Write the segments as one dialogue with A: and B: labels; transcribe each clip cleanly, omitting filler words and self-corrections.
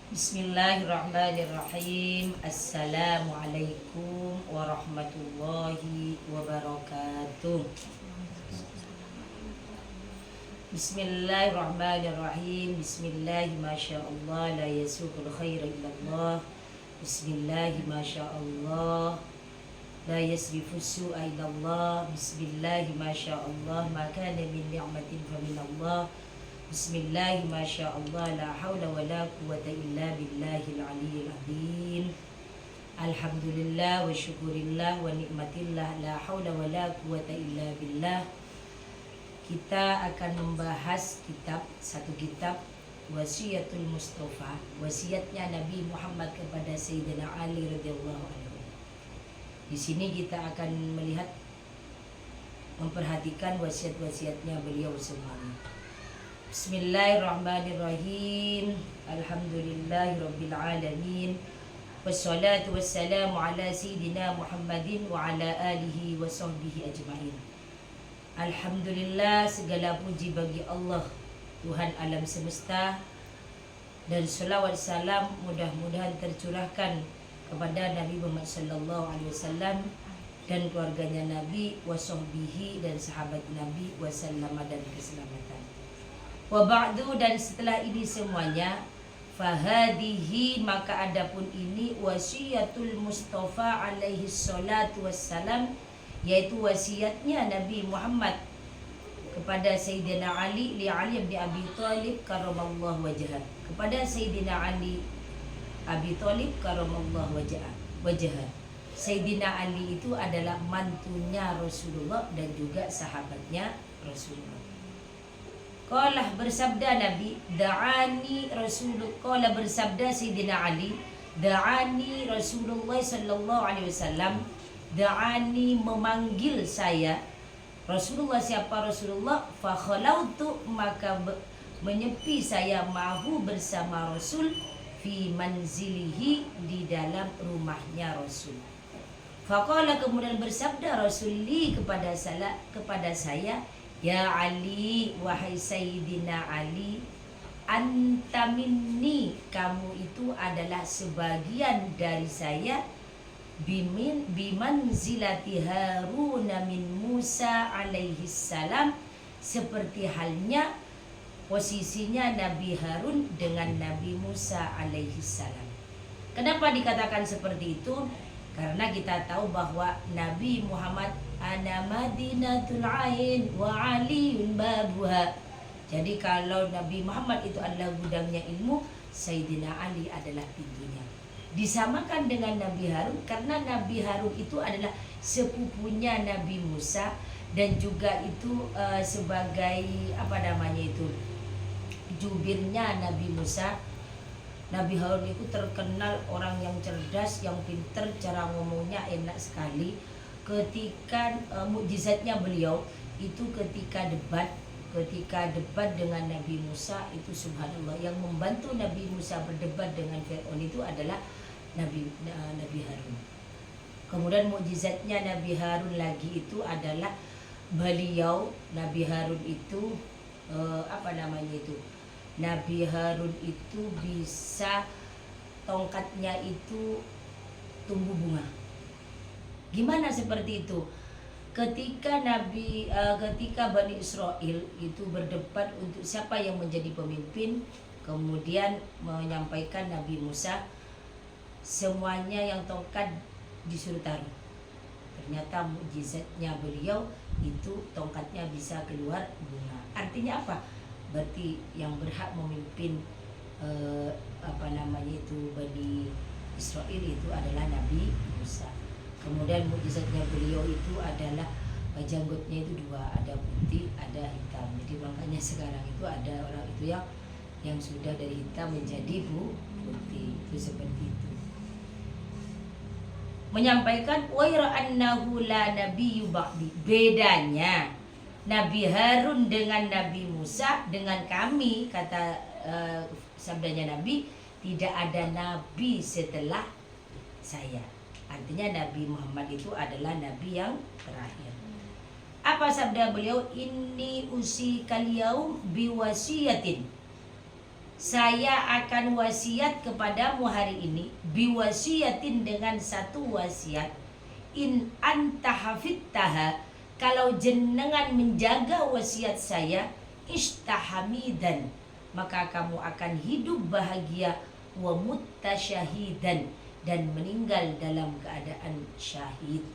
A: Bismillahirrahmanirrahim. Assalamualaikum warahmatullahi wabarakatuh. Bismillahirrahmanirrahim. Bismillahi masyaallah la yasuqul khaira illallah. Bismillahi masyaallah la yasrifu su'a illallah. Bismillahi masyaallah ma kana min ni'matin fa minallah. Bismillahi masyaallah la haula wa la quwata illa billahil aliyyil azim. Alhamdulillah wa syukurillah wa nikmatillah la haula wa la quwata illa billah. Kita akan membahas satu kitab Wasiyatul Mustafa, wasiatnya Nabi Muhammad kepada Sayyidina Ali radhiyallahu anhu. Di sini kita akan melihat memperhatikan wasiat-wasiatnya beliau semuanya. Bismillahirrahmanirrahim. Alhamdulillahirabbil alamin. Wassalatu wassalamu ala sayyidina Muhammadin wa ala alihi wa sahbihi ajmain. Alhamdulillah, segala puji bagi Allah, Tuhan alam semesta, dan selawat salam mudah-mudahan tercurahkan kepada Nabi Muhammad sallallahu alaihi wasallam dan keluarganya Nabi wa sahbihi dan sahabat Nabi wasallam dan keselamatan. Wa ba'du, dan setelah ini semuanya, fahadihi, maka adapun ini wasiyatul Mustafa alaihi salatu wassalam, yaitu wasiatnya Nabi Muhammad kepada Sayyidina Ali li Ali bin Abi Thalib karramallahu wajhah, kepada Sayyidina Ali Abi Thalib karramallahu wajhah. Sayyidina Ali itu adalah mantunya Rasulullah dan juga sahabatnya Rasulullah. Qala, bersabda Nabi, da'ani Rasulullah, qala bersabda Sayyidina Ali, da'ani Rasulullah sallallahu alaihi wasallam, da'ani memanggil saya. Rasulullah, siapa Rasulullah? Fa khalautu, maka menyepi saya mahu bersama Rasul fi manzilihi, di dalam rumahnya Rasul. Faqala, kemudian bersabda Rasul li kepada saya, ya Ali, wahai Sayyidina Ali, anta minni, kamu itu adalah sebagian dari saya, bimanzilati Harun min Musa alaihi salam, seperti halnya posisinya Nabi Harun dengan Nabi Musa alaihi salam. Kenapa dikatakan seperti itu? Karena kita tahu bahwa Nabi Muhammad ana madinatul ain wa aliyun babuha. Jadi kalau Nabi Muhammad itu adalah gudangnya ilmu, Sayyidina Ali adalah pintunya. Disamakan dengan Nabi Harun karena Nabi Harun itu adalah sepupunya Nabi Musa, dan juga itu sebagai jubirnya Nabi Musa. Nabi Harun itu terkenal orang yang cerdas, yang pintar, cara ngomongnya enak sekali. Ketika mukjizatnya beliau itu ketika debat dengan Nabi Musa, itu subhanallah, yang membantu Nabi Musa berdebat dengan Fir'aun itu adalah Nabi Harun. Kemudian mukjizatnya Nabi Harun lagi itu adalah beliau, Nabi Harun itu Nabi Harun itu bisa tongkatnya itu tumbuh bunga. Gimana seperti itu? Ketika Bani Israel itu berdebat untuk siapa yang menjadi pemimpin, kemudian menyampaikan Nabi Musa, semuanya yang tongkat disuruh taruh. Ternyata mukjizatnya beliau itu tongkatnya bisa keluar bunga. Artinya apa? Berarti yang berhak memimpin Bani Israel itu adalah Nabi Musa. Kemudian mukjizatnya beliau itu adalah janggutnya itu dua, ada putih, ada hitam. Jadi makanya sekarang itu ada orang itu yang sudah dari hitam menjadi putih, itu seperti itu. Menyampaikan waira annahu la nabiyyu ba'di, bedanya Nabi Harun dengan Nabi Musa dengan kami, kata sabdanya Nabi, tidak ada nabi setelah saya. Artinya Nabi Muhammad itu adalah nabi yang terakhir. Apa sabda beliau? Inni usi kalyaum biwasiyatin. saya akan wasiat kepadamu hari ini biwasiatin, dengan satu wasiat. In anta hafidtaha, kalau jenengan menjaga wasiat saya, istahamidan, maka kamu akan hidup bahagia, wa mutta syahidan, dan meninggal dalam keadaan syahid.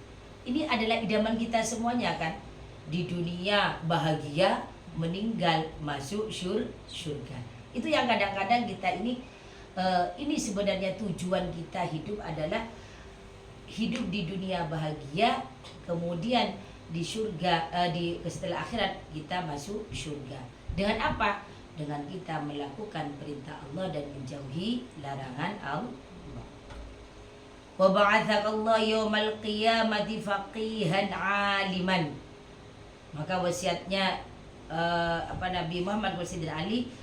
A: Ini adalah idaman kita semuanya kan. Di dunia bahagia, meninggal masuk surga. Itu yang kadang-kadang kita ini sebenarnya tujuan kita hidup adalah hidup di dunia bahagia, kemudian di surga, setelah akhirat kita masuk surga. Dengan apa? Dengan kita melakukan perintah Allah dan menjauhi larangan Allah. Wa ba'athakallahu yawmal qiyamati faqihan aliman. Maka wasiatnya Nabi Muhammad Sayyidina Ali,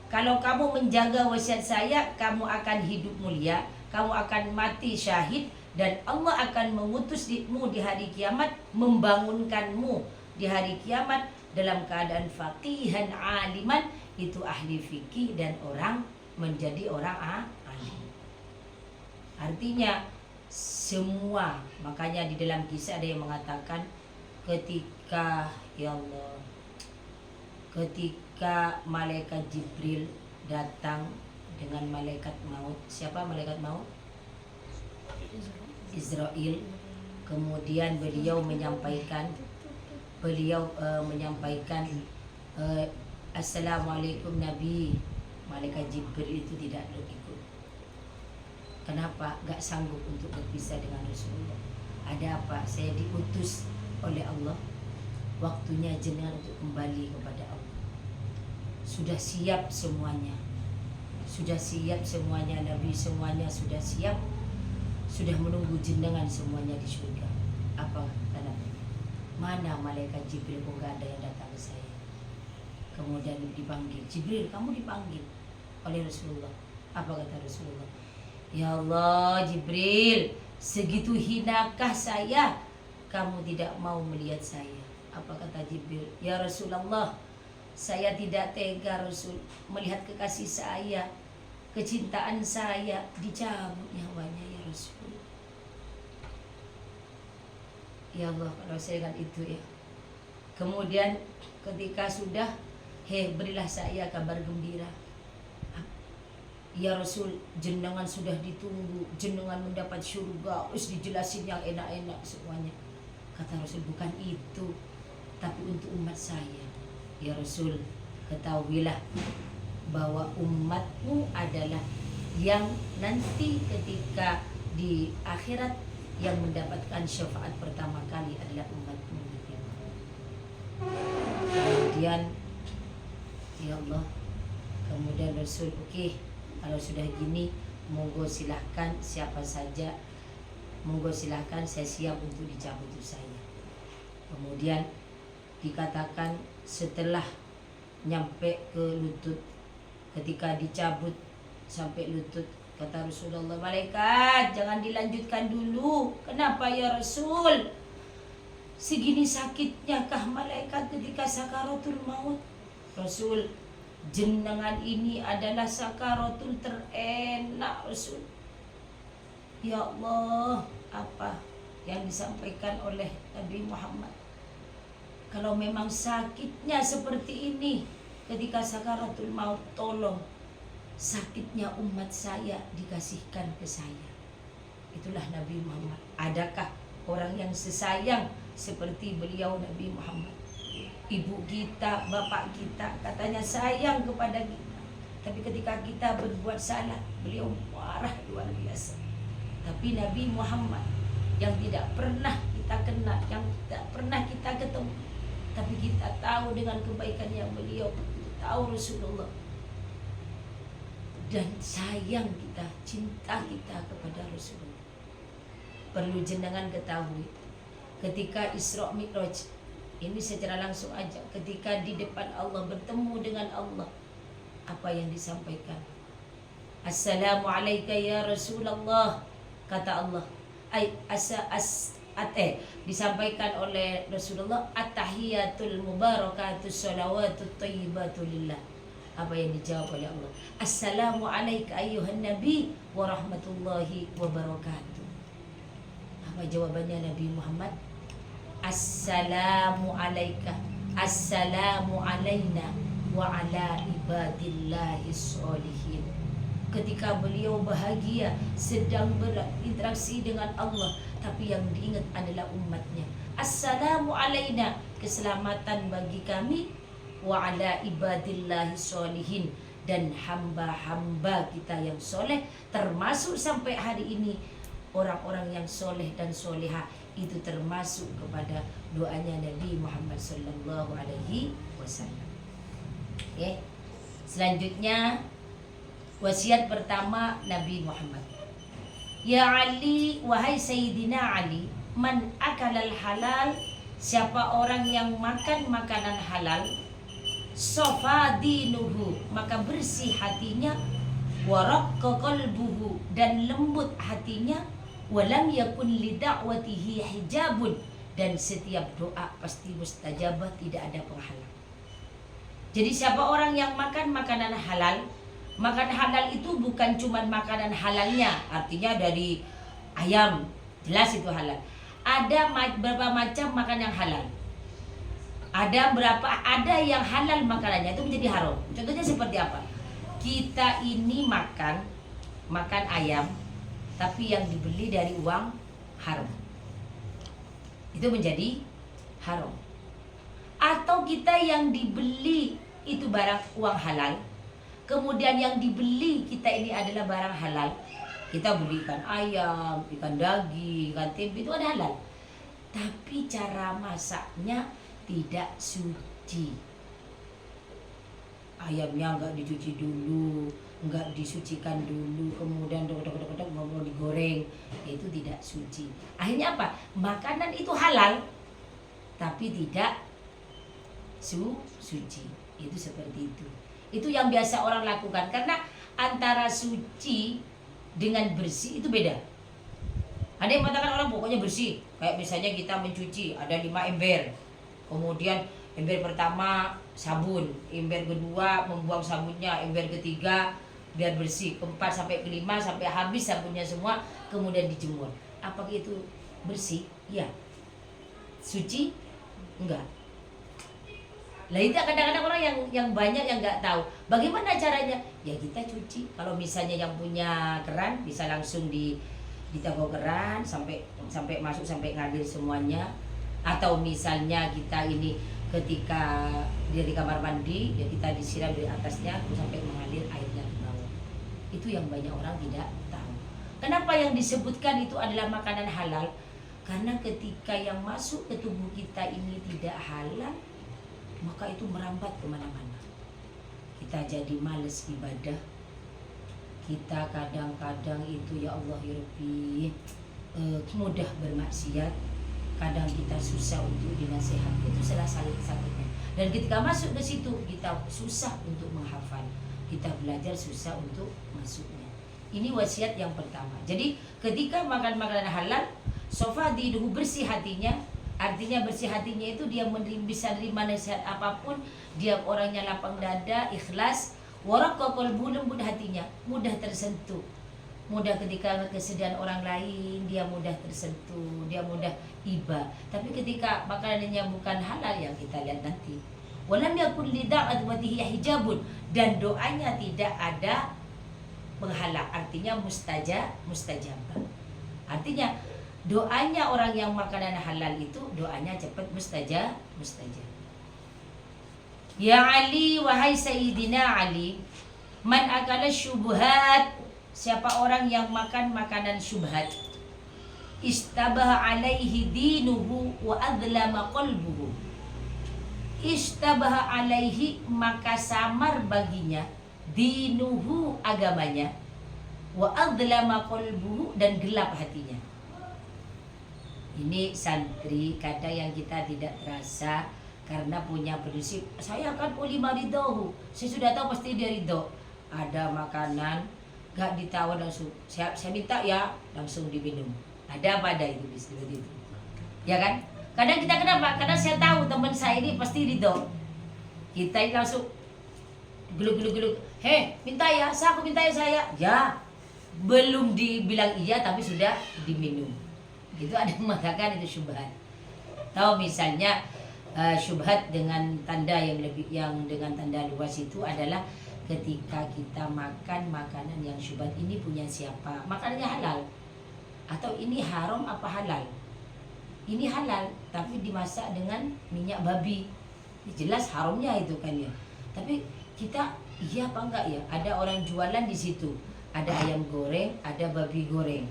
A: kalau kamu menjaga wasiat saya, kamu akan hidup mulia, kamu akan mati syahid, dan Allah akan mengutusmu di hari kiamat, membangunkanmu di hari kiamat dalam keadaan faqihan aliman, itu ahli fikih dan menjadi orang alim. Artinya semua, makanya di dalam kisah ada yang mengatakan ketika malaikat Jibril datang dengan malaikat maut. Siapa malaikat maut? Israel. Kemudian beliau menyampaikan Assalamualaikum Nabi. Malaikat Jibril itu tidak ikut. Kenapa? Gak sanggup untuk berpisah dengan Rasulullah. Ada apa? Saya diutus oleh Allah. Waktunya jenengan untuk kembali kepada Allah. Sudah siap semuanya. Nabi semuanya sudah siap. Sudah menunggu jenengan semuanya di surga. Apa kata Nabi? Mana malaikat Jibril? Kok gak ada yang datang ke saya? Kemudian dipanggil, Jibril, kamu dipanggil oleh Rasulullah. Apa kata Rasulullah? Ya Allah Jibril, segitu hinakah saya, kamu tidak mau melihat saya? Apa kata Jibril? Ya Rasulullah, saya tidak tega Rasul melihat kekasih saya, kecintaan saya dicabut nyawanya ya Rasul. Ya Allah, kalau saya kan itu ya. Kemudian ketika sudah, berilah saya kabar gembira. Ya Rasul, jenengan sudah ditunggu, jenengan mendapat surga. Terus dijelasin yang enak-enak semuanya. Kata Rasul, bukan itu, tapi untuk umat saya. Ya Rasul, ketahuilah bahwa umatmu adalah yang nanti ketika di akhirat yang mendapatkan syafaat pertama kali adalah umatmu. Kemudian ya Allah, kemudian Rasul, oke, kalau sudah gini, monggo silahkan siapa saja, monggo silahkan, saya siap untuk dicabut saya. Kemudian dikatakan setelah nyampe ke lutut, ketika dicabut sampai lutut, kata Rasulullah, malaikat jangan dilanjutkan dulu. Kenapa ya Rasul? Segini sakitnya kah malaikat ketika sakaratul maut? Rasul, jenengan ini adalah sakaratul terenak Rasul. Ya Allah, apa yang disampaikan oleh Nabi Muhammad? Kalau memang sakitnya seperti ini ketika sakaratul maut, tolong sakitnya umat saya dikasihkan ke saya. Itulah Nabi Muhammad. Adakah orang yang sesayang seperti beliau Nabi Muhammad? Ibu kita, bapak kita katanya sayang kepada kita, tapi ketika kita berbuat salah, beliau marah luar biasa. Tapi Nabi Muhammad yang tidak pernah kita kenal, yang tidak pernah kita ketemu, tapi kita tahu dengan kebaikan yang beliau, tahu Rasulullah, dan sayang kita, cinta kita kepada Rasulullah. Perlu jenengan ketahui, ketika Isra Mi'raj ini secara langsung aja, ketika di depan Allah, bertemu dengan Allah, apa yang disampaikan? Assalamualaikum ya Rasulullah, kata Allah. Disampaikan oleh Rasulullah, at-tahiyatul mubarakatus salawatut thayyibatu lillah. Apa yang dijawab oleh Allah? Assalamu alayka ayyuhan nabi wa rahmatullahi wa barakatuh. Apa jawabannya Nabi Muhammad? Assalamu alayka, assalamu alayna wa ala ibadillahi sholihin. Ketika beliau bahagia sedang berinteraksi dengan Allah, tapi yang diingat adalah umatnya. Assalamu alayna, keselamatan bagi kami, wa ala ibadillahi sholihin, dan hamba-hamba kita yang soleh, termasuk sampai hari ini orang-orang yang soleh dan soleha, itu termasuk kepada doanya Nabi Muhammad sallallahu alaihi wasallam. Okay. Selanjutnya wasiat pertama Nabi Muhammad. Ya Ali, wahai Sayyidina Ali, man akalal halal, siapa orang yang makan makanan halal, sofa dinuhu, maka bersih hatinya, waraqqa qalbuhu, dan lembut hatinya, walam yakun li da'watihi hijabun, dan setiap doa pasti mustajabah, tidak ada penghalang. Jadi siapa orang yang makan makanan halal, makan halal itu bukan cuma makanan halalnya, artinya dari ayam, jelas itu halal. Ada berapa macam makan yang halal. Ada yang halal makanannya itu menjadi haram. Contohnya seperti apa? Kita ini makan ayam, tapi yang dibeli dari uang haram, itu menjadi haram. Atau kita yang dibeli itu barang uang halal, kemudian yang dibeli kita ini adalah barang halal. Kita beli ikan ayam, ikan daging, ikan tempe, itu ada halal. Tapi cara masaknya tidak suci. Ayamnya enggak dicuci dulu, enggak disucikan dulu, kemudian mau digoreng, itu tidak suci. Akhirnya apa? Makanan itu halal, tapi tidak suci. Itu seperti itu. Itu yang biasa orang lakukan, karena antara suci dengan bersih itu beda. Ada yang mengatakan orang pokoknya bersih, kayak misalnya kita mencuci ada 5 ember, kemudian ember pertama sabun, ember kedua membuang sabunnya, ember ketiga biar bersih, keempat sampai kelima sampai habis sabunnya semua, kemudian dijemur. Apakah itu bersih? Ya. Suci? Enggak. Lah itu kadang-kadang orang yang banyak yang nggak tahu bagaimana caranya. Ya kita cuci. Kalau misalnya yang punya keran bisa langsung ditaruh keran sampai masuk sampai ngalir semuanya. Atau misalnya kita ini ketika dia di kamar mandi, ya kita disiram dari atasnya sampai mengalir airnya ke bawah. Itu yang banyak orang tidak tahu. Kenapa yang disebutkan itu adalah makanan halal? Karena ketika yang masuk ke tubuh kita ini tidak halal, maka itu merambat kemana-mana. Kita jadi males ibadah. Kita kadang-kadang itu ya Allah ya Rabbi, mudah bermaksiat. Kadang kita susah untuk dinasihati, itu salah satunya. Dan ketika masuk ke situ kita susah untuk menghafal, kita belajar susah untuk masuknya. Ini wasiat yang pertama. Jadi ketika makan makanan halal, sofa diduhu, bersih hatinya. Artinya bersih hatinya itu dia bisa menerima nasihat apapun, dia orangnya lapang dada, ikhlas, waraqqa qalbuhu, lembut hatinya, mudah tersentuh. Mudah ketika kesedihan orang lain, dia mudah tersentuh, dia mudah iba. Tapi ketika makanannya bukan halal, yang kita lihat nanti. Walam yakun li da'watihi hijabun, dan doanya tidak ada penghalang, artinya mustajabah. Artinya doanya orang yang makanan halal itu doanya cepat mustajab. Ya Ali, wahai Sayyidina Ali, man akala syubhat, siapa orang yang makan makanan syubhat, istabah alaihi dinuhu wa adlama qalbuhu. Istabah alaihi, maka samar baginya, dinuhu, agamanya, wa adlama qalbuhu, dan gelap hatinya. Ini santri kadang yang kita tidak terasa karena punya prinsip, saya akan ulima ridhohu, saya sudah tahu pasti dia ridho. Ada makanan gak ditawar langsung, saya minta ya, langsung diminum. Ada pada itu seperti itu, ya kan? Kadang kita kenapa? Karena saya tahu teman saya ini pasti ridho, kita langsung geluk, minta ya, aku minta ya saya. Ya, belum dibilang iya tapi sudah diminum. Itu ada yang mengatakan itu syubhat. Tahu misalnya syubhat dengan tanda yang dengan tanda luas itu adalah ketika kita makan makanan yang syubhat, ini punya siapa? Makanannya halal atau ini haram apa halal? Ini halal tapi dimasak dengan minyak babi. Jelas haramnya itu kan ya. Tapi kita iya apa enggak ya? Ada orang jualan di situ. Ada ayam goreng, ada babi goreng.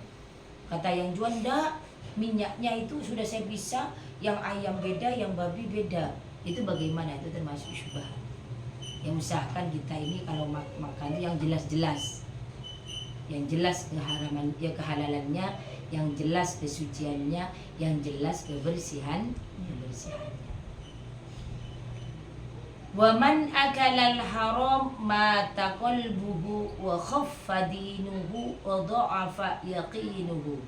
A: Kata yang jual, enggak, minyaknya itu sudah saya bisa, yang ayam beda, yang babi beda. Itu bagaimana? Itu termasuk syubhat. Yang misalkan kita ini kalau makan yang jelas-jelas, yang jelas keharaman, ya kehalalannya, yang jelas kesuciannya, yang jelas kebersihannya. Wa man akala al-haram mata qalbuhu wa khaffa dinuhu wa dha'afa yaqinuhu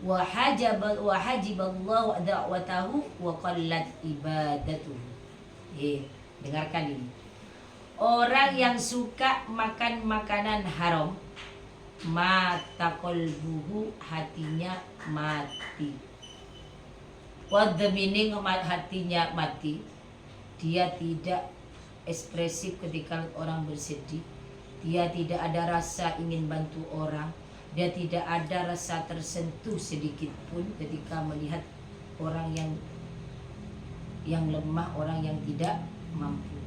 A: wa hajaba Allah da'watahu wa qallat ibadatuhu. Dengarkan ini. Orang yang suka makan makanan haram, mata qalbuhu, hatinya mati. What the meaning of hatinya mati? Dia tidak ekspresif ketika orang bersedih. Dia tidak ada rasa ingin bantu orang. Dia tidak ada rasa tersentuh sedikit pun ketika melihat orang yang lemah, orang yang tidak mampu.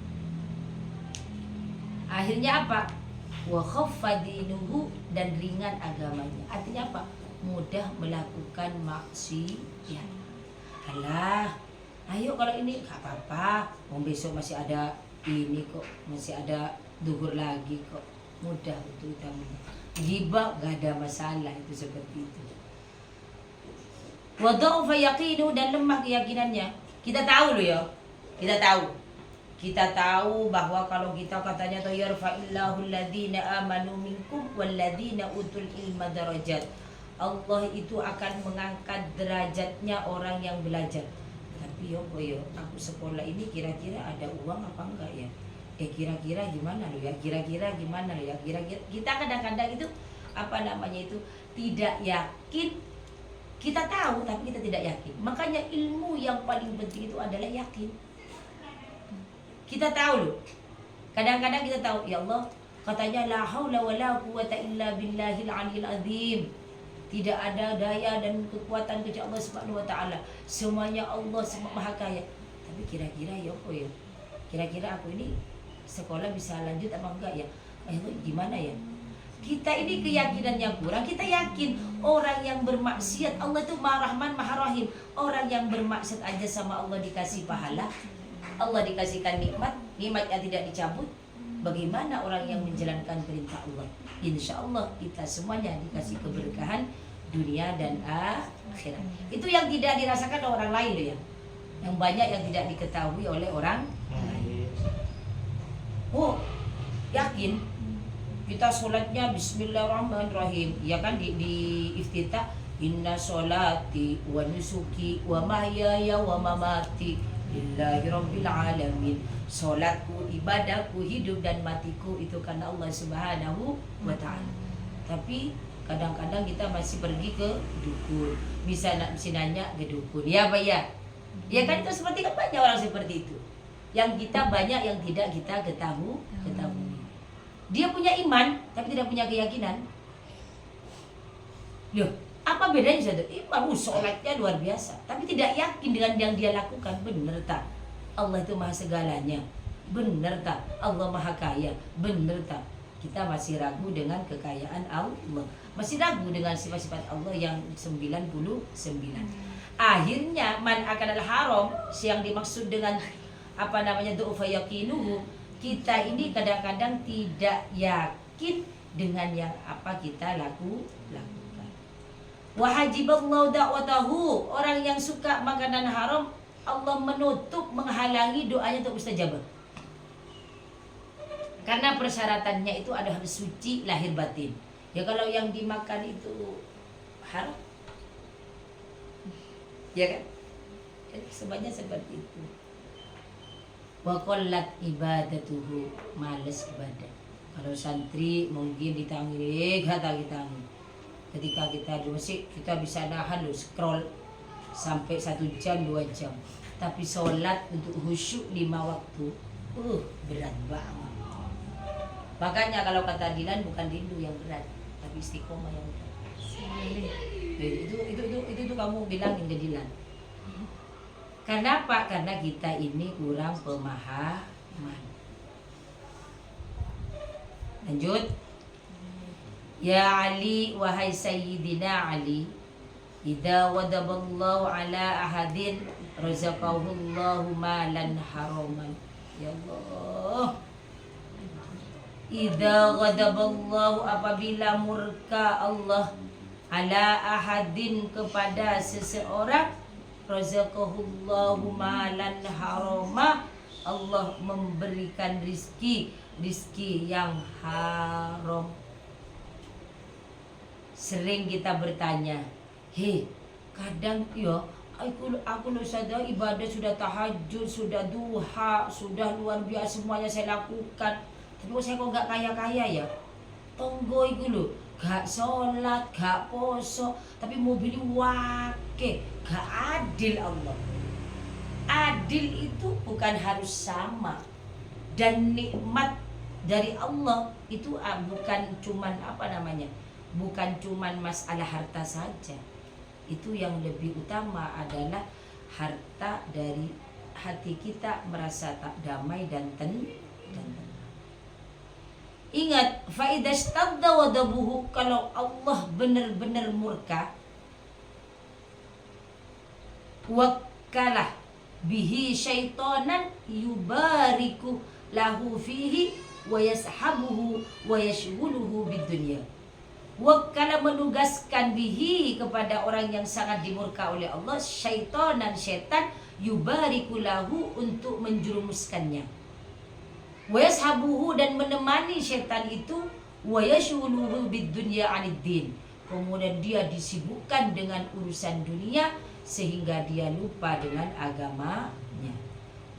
A: Akhirnya apa? Wa khaffa dinuhu, dan ringan agamanya. Artinya apa? Mudah melakukan maksiat. Alah, ayo kalau ini gak apa-apa, besok masih ada ini kok, masih ada duhur lagi kok, mudah itu utamanya. Ghibah gak ada masalah, itu seperti itu. Wa dha'fa yaqinu, dan lemah keyakinannya. Kita tahu loh ya, kita tahu bahwa kalau kita katanya yarfa'illahu alladhina amanu minkum walladhina utul ilma darajat, Allah itu akan mengangkat derajatnya orang yang belajar. Tapi yo, aku sekolah ini kira-kira ada uang apa enggak ya? Kira-kira gimana lo ya? Kira-kira kita kadang-kadang itu tidak yakin. Kita tahu tapi kita tidak yakin. Makanya ilmu yang paling penting itu adalah yakin. Kita tahu loh. Kadang-kadang kita tahu, ya Allah, katanya la haula wala quwata illa billahil aliyil azim. Tidak ada daya dan kekuatan kecuali Allah Subhanahu wa taala. Semuanya Allah Maha Kaya. Tapi kira-kira ya apa ya? Kira-kira aku ini sekolah bisa lanjut apa enggak ya? Gimana ya? Kita ini keyakinannya kurang. Kita yakin orang yang bermaksiat, Allah itu Maha Rahman, Maha Rahim. Orang yang bermaksiat aja sama Allah dikasih pahala, Allah dikasihkan nikmat yang tidak dicabut. Bagaimana orang yang menjalankan perintah Allah? Insya Allah kita semuanya dikasih keberkahan dunia dan akhirat. Itu yang tidak dirasakan oleh orang lain loh ya. Yang banyak yang tidak diketahui oleh orang lain. Oh, yakin kita sholatnya Bismillahirrahmanirrahim, ya kan, di iftitah, inna sholati wa nusuki wa mahyaya wa mamati lillahi rabbil alamin. Sholatku, ibadahku, hidup dan matiku itu karena Allah Subhanahu wa ta'ala. Tapi kadang-kadang kita masih pergi ke dukun, bisa nanya ke dukun, ya Pak ya. Ya kan, itu seperti kan banyak orang seperti itu. Yang kita banyak yang tidak kita ketahui. Dia punya iman tapi tidak punya keyakinan. Loh, apa bedanya satu? Iman, sholatnya luar biasa, tapi tidak yakin dengan yang dia lakukan. Bener tak? Allah itu maha segalanya. Bener tak? Allah maha kaya. Bener tak? Kita masih ragu dengan kekayaan Allah. Masih ragu dengan sifat-sifat Allah yang 99. Akhirnya man akanal haram, yang dimaksud dengan du'fa yaqinuhu, kita ini kadang-kadang tidak yakin dengan yang apa kita lakukan. Wa hajiballahu da'watahu, orang yang suka makanan haram, Allah menutup, menghalangi doanya untuk mustajabah. Karena persyaratannya itu ada harus suci lahir batin. Ya kalau yang dimakan itu haram, ya kan? Sebenarnya seperti itu. wa qallat ibadatuhu, males ibadah. Kalau santri mungkin ditangis kata kita. Ketika kita di masjid kita bisa nahan loh scroll sampai 1 jam 2 jam. Tapi sholat untuk khusyuk 5 waktu, berat banget. Makanya kalau kata Dilan bukan rindu yang berat, tapi istiqomah yang berat. Itu kamu bilangin ke Dilan. Kenapa? Karena kita ini kurang pemahaman. Lanjut. Ya Ali, wahai Sayyidina Ali, idza wadaballahu ala ahadin razaqahullahu malan haraman. Ya Allah. Idza ghadaballahu, apabila murka Allah ala ahadin kepada seseorang, razaqahullahu malan harama, Allah memberikan rizki yang haram. Sering kita bertanya, kadang ya aku loh sadar ibadah sudah tahajud, sudah duha, sudah luar biasa semuanya saya lakukan, tapi saya kok gak kaya-kaya ya. Tonggo itu loh gak sholat, gak poso, tapi mobil wake, gak adil Allah. Adil itu bukan harus sama, dan nikmat dari Allah itu bukan cuman bukan cuman masalah harta saja. Itu yang lebih utama adalah harta dari hati kita merasa tak damai dan tenang. Ingat, faidastadda wadabuhu, kalau Allah benar-benar murka, wakalah bihi syaitanan yubariku lahu fihi wa yashabuhu wa yashghuluhu bidunya. Wakala menugaskan bihi kepada orang yang sangat dimurka oleh Allah, syaitanan, setan, yubariku lahu, untuk menjerumuskannya, wa yashabuhu, dan menemani setan itu, wa yashghuluhu bidunya aniddin, kemudian dia disibukkan dengan urusan dunia sehingga dia lupa dengan agamanya.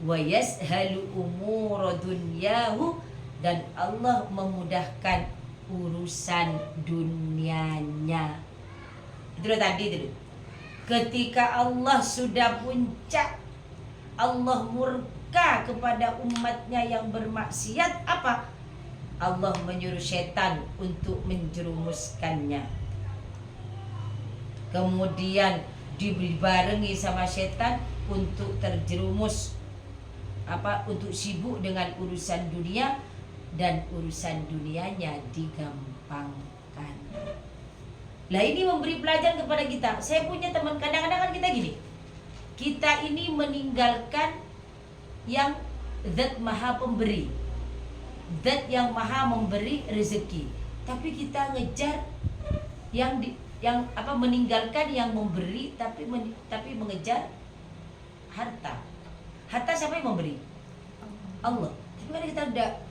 A: Wa yashalu umur dunyahu, dan Allah memudahkan urusan dunianya. Itu tadi itu. Ketika Allah sudah puncak, Allah murka kepada umatnya yang bermaksiat, apa? Allah menyuruh setan untuk menjerumuskannya. Kemudian dibarengi sama setan untuk terjerumus, untuk sibuk dengan urusan dunia, dan urusan dunianya digampangkan. Lah ini memberi pelajaran kepada kita. Saya punya teman, kadang-kadang kan kita gini, kita ini meninggalkan yang zat maha pemberi, zat yang maha memberi rezeki, tapi kita ngejar meninggalkan yang memberi, tapi mengejar harta. Harta siapa yang memberi? Allah. Tapi kan kita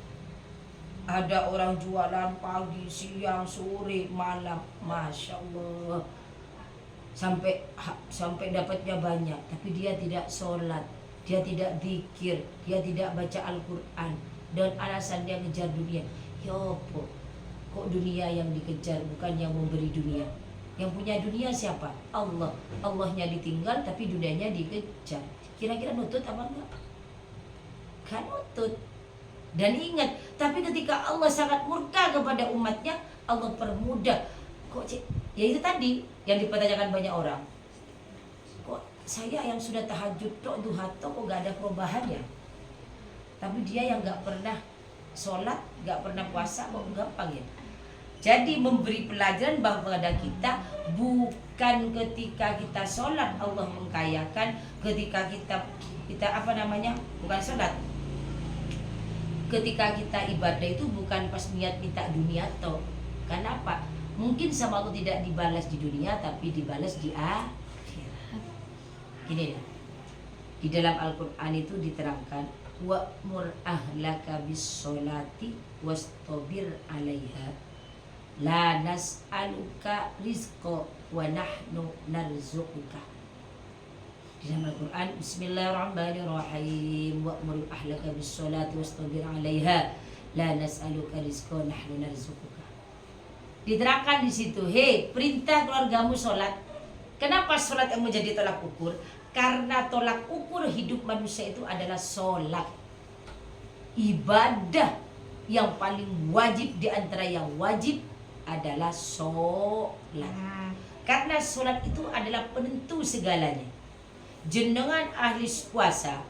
A: ada orang jualan pagi, siang, sore, malam, masya Allah, sampai dapatnya banyak, tapi dia tidak sholat, dia tidak zikir, dia tidak baca Al-Quran, dan alasan dia ngejar dunia. Ya apa? Kok dunia yang dikejar, bukan yang memberi dunia? Yang punya dunia siapa? Allah. Allahnya ditinggal tapi dunianya dikejar. Kira-kira nutut apa enggak? Kan nutut. Dan ingat, tapi ketika Allah sangat murka kepada umatnya, Allah permudah. Ya itu tadi yang dipertanyakan banyak orang. Kok saya yang sudah tahajud tok, duha tok, kok gak ada perubahan ya? Tapi dia yang gak pernah sholat, gak pernah puasa, kok gampang ya? Jadi memberi pelajaran bahwa pada kita, bukan ketika kita sholat Allah mengkayakan, ketika kita bukan sholat, ketika kita ibadah itu bukan pas niat minta dunia toh. Kenapa? Mungkin sama Allah tidak dibalas di dunia, tapi dibalas di akhirat. Gini ya, di dalam Al-Quran itu diterangkan, wa'mur ahlaka bis-sholati wastabir 'alaiha la nas'aluka rizqa wa nahnu narzuquka. Di dalam Al-Quran, Bismillahirrahmanirrahim, wa'mur ahlaka bis-sholati wastabir 'alaiha, la nas'aluka rizqan nahnu narzuquka. Diterangkan di situ, perintah keluargamu sholat. Kenapa sholat yang menjadi tolak ukur? Karena tolak ukur hidup manusia itu adalah sholat. Ibadah yang paling wajib di antara yang wajib adalah sholat. Karena sholat itu adalah penentu segalanya. Jenengan ahli puasa,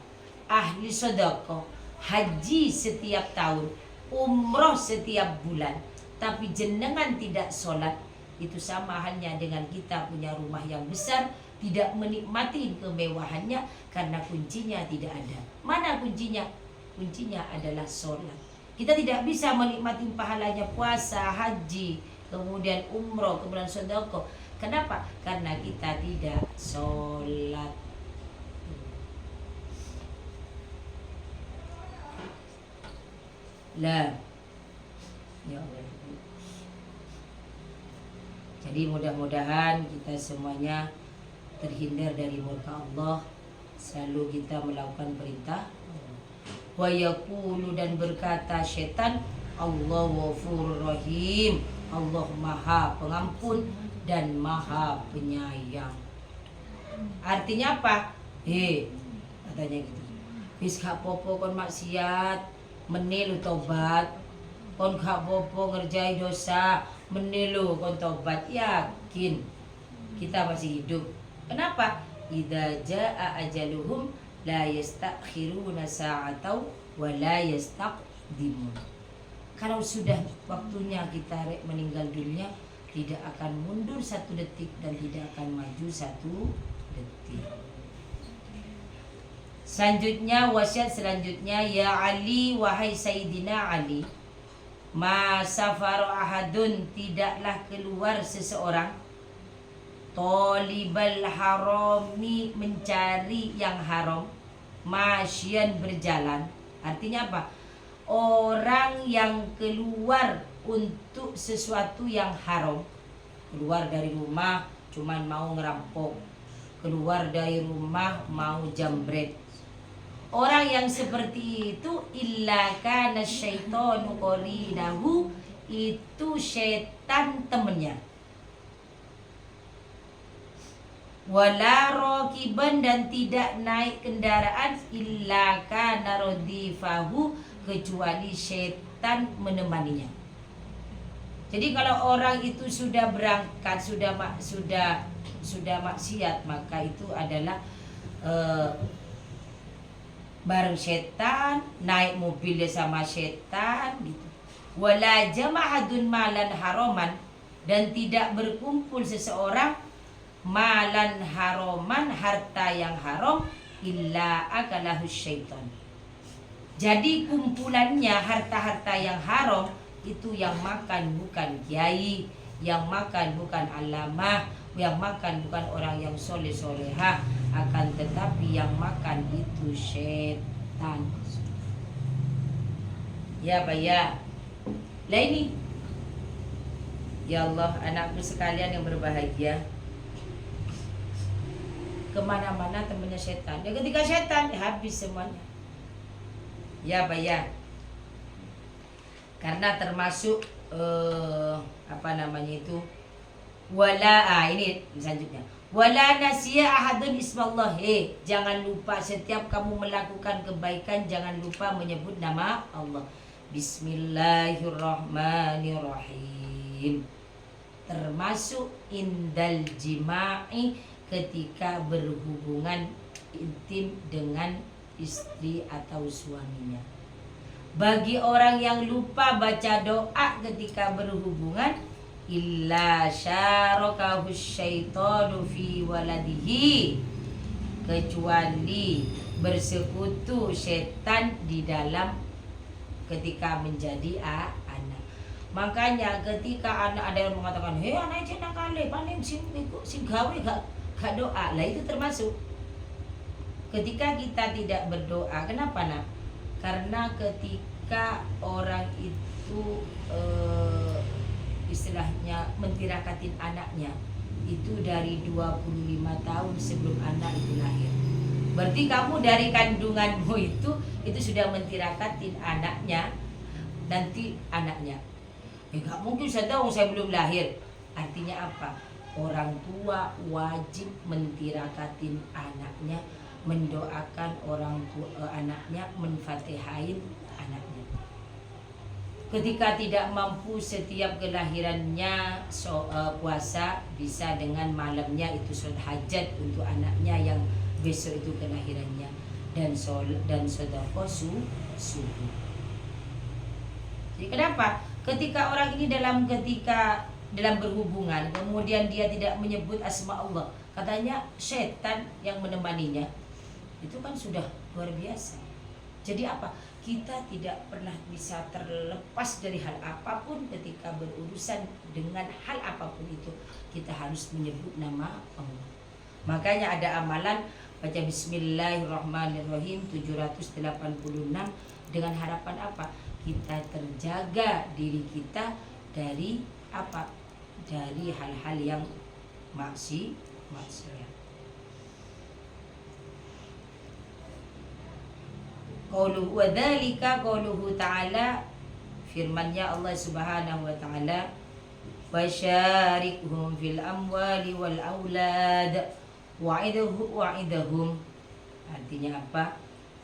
A: ahli sedekah, haji setiap tahun, umroh setiap bulan, tapi jenengan tidak sholat, itu sama halnya dengan kita punya rumah yang besar, tidak menikmati kemewahannya karena kuncinya tidak ada. Mana kuncinya? Kuncinya adalah sholat. Kita tidak bisa menikmati pahalanya puasa, haji, kemudian umroh, kemudian sedekah. Kenapa? Karena kita tidak sholat. Lah, ya Allah. Jadi mudah-mudahan kita semuanya terhindar dari murka Allah. Selalu kita melakukan perintah. Wa yaqulu, dan berkata setan, Allah ghafurur rahim, Allah maha pengampun dan maha penyayang. Artinya apa? Katanya gitu. Wis gak popo kon maksiat, menelu tobat, kon gak popo ngerjai dosa, menelu kon tobat, yakin kita masih hidup. Kenapa? Idza jaa ajaluhum la yastakhiruna sa'atau wa la yastaqdimun. Kalau sudah waktunya kita meninggal dunia, tidak akan mundur satu detik dan tidak akan maju satu detik. Selanjutnya, wasiat selanjutnya, ya Ali, wahai Sayyidina Ali, ma safaru ahadun, tidaklah keluar seseorang, tolibal harami, mencari yang haram, masyian, berjalan. Artinya apa? Orang yang keluar untuk sesuatu yang haram, keluar dari rumah cuman mau ngerampok, keluar dari rumah mau jambret. Orang yang seperti itu, illa kana syaitanu qarinahu, itu setan temennya. Wala rakiban, dan tidak naik kendaraan, illa kana radifahu, kecuali setan menemaninya. Jadi kalau orang itu sudah berangkat, sudah maksiat, maka itu adalah bareng setan, naik mobilnya sama setan gitu. Wala jama'adun malan haroman, dan tidak berkumpul seseorang malan haroman, harta yang haram, illa akalahu syaitan. Jadi kumpulannya harta-harta yang haram itu yang makan bukan kiai, yang makan bukan alamah, yang makan bukan orang yang soleh-solehah, akan tetapi yang makan itu setan. Ya Baya, lah ini, ya Allah, anakku sekalian yang berbahagia, kemana-mana temannya setan. Ya ketika setan, habis semuanya. Ya Baya, karena termasuk ini selanjutnya, wala nasiya ahadun ismallah, jangan lupa setiap kamu melakukan kebaikan, jangan lupa menyebut nama Allah. Bismillahirrahmanirrahim. Termasuk indal jima'i, ketika berhubungan intim dengan istri atau suaminya. Bagi orang yang lupa baca doa ketika berhubungan, illa syarakahu syaitanu fi waladihi, kecuali bersekutu setan di dalam ketika menjadi anak. Makanya ketika anak ada yang mengatakan, anak jenang kali paling sing gawe gak doa, lah itu termasuk. Ketika kita tidak berdoa, kenapa nak? Karena ketika orang itu istilahnya mentirakatin anaknya, itu dari 25 tahun sebelum anak itu lahir. Berarti kamu dari kandunganmu itu sudah mentirakatin anaknya, nanti anaknya. Nggak mungkin saya tahu saya belum lahir. Artinya apa? Orang tua wajib mentirakatin anaknya, mendoakan orang tua anaknya, menfatihain anaknya. Ketika tidak mampu setiap kelahirannya puasa, bisa dengan malamnya itu sholat hajat untuk anaknya yang besok itu kelahirannya, dan sedekah subuh. Jadi kenapa? Ketika orang ini dalam berhubungan, kemudian dia tidak menyebut asma Allah, katanya setan yang menemaninya, itu kan sudah luar biasa. Jadi apa? Kita tidak pernah bisa terlepas dari hal apapun ketika berurusan dengan hal apapun itu. Kita harus menyebut nama Allah. Makanya ada amalan baca Bismillahirrahmanirrahim 786 dengan harapan apa? Kita terjaga diri kita dari apa? Dari hal-hal yang maksiat. Qauluhu wa dzalika qauluhu ta'ala, firman-Nya Allah Subhanahu wa taala, wasyarikhum fil amwali wal aulad wa'idhum. Artinya apa?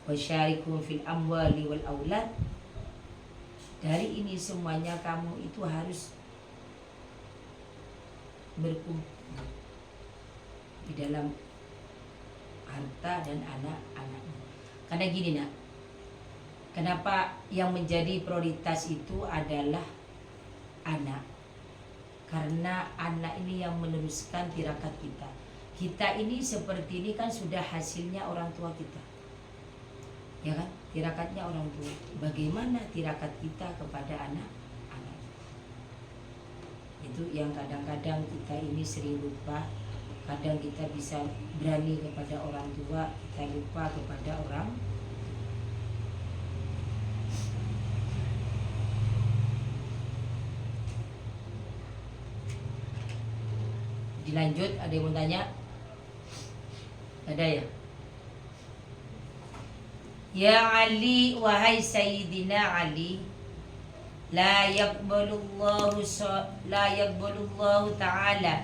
A: Wasyarikhum fil amwali wal aulad. Dari ini semuanya kamu itu harus berkumpul di dalam harta dan anak-anaknya. Karena gini nak, kenapa yang menjadi prioritas itu adalah anak? Karena anak ini yang meneruskan tirakat kita. Kita ini seperti ini kan sudah hasilnya orang tua kita, ya kan? Tirakatnya orang tua. Bagaimana tirakat kita kepada anak-anak? Itu yang kadang-kadang kita ini sering lupa. Kadang kita bisa berani kepada orang tua, kita lupa kepada orang. Dilanjut, ada yang mau tanya? Ada ya? Ya Ali, wahai Sayyidina Ali, la yaqbalullahu ta'ala,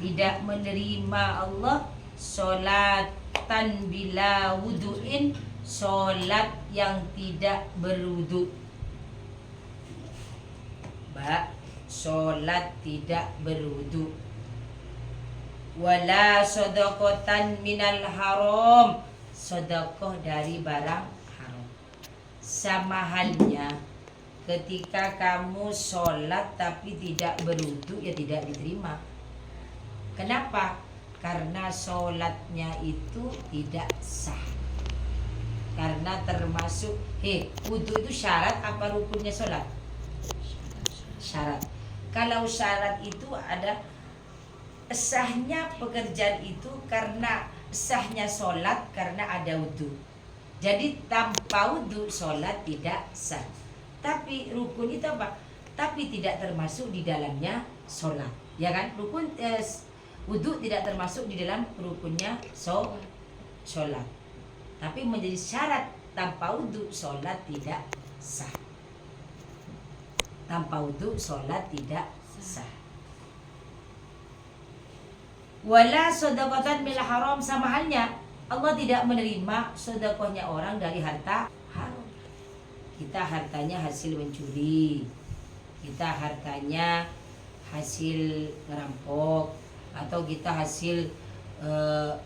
A: tidak menerima Allah solatan bila wudu'in, solat yang tidak berwudu. Solat tidak berwudu. Wala sodakotan minal haram, sodakoh dari barang haram. Sama halnya ketika kamu sholat tapi tidak berwudu, ya tidak diterima. Kenapa? Karena sholatnya itu tidak sah. Karena termasuk wudu itu syarat apa rukunnya sholat? Syarat. Kalau syarat itu ada sahnya pekerjaan itu karena sahnya sholat karena ada wudu. Jadi tanpa wudu sholat tidak sah. Tapi rukun itu apa? Tapi tidak termasuk di dalamnya sholat, ya kan? Rukun wudu tidak termasuk di dalam rukunnya sholat. Tapi menjadi syarat, tanpa wudu sholat tidak sah. Tanpa wudu sholat tidak sah. Wala sodakotan bil haram, sama halnya Allah tidak menerima sodakohnya orang dari harta haram. Kita hartanya hasil mencuri, kita hartanya hasil ngerampok, atau kita hasil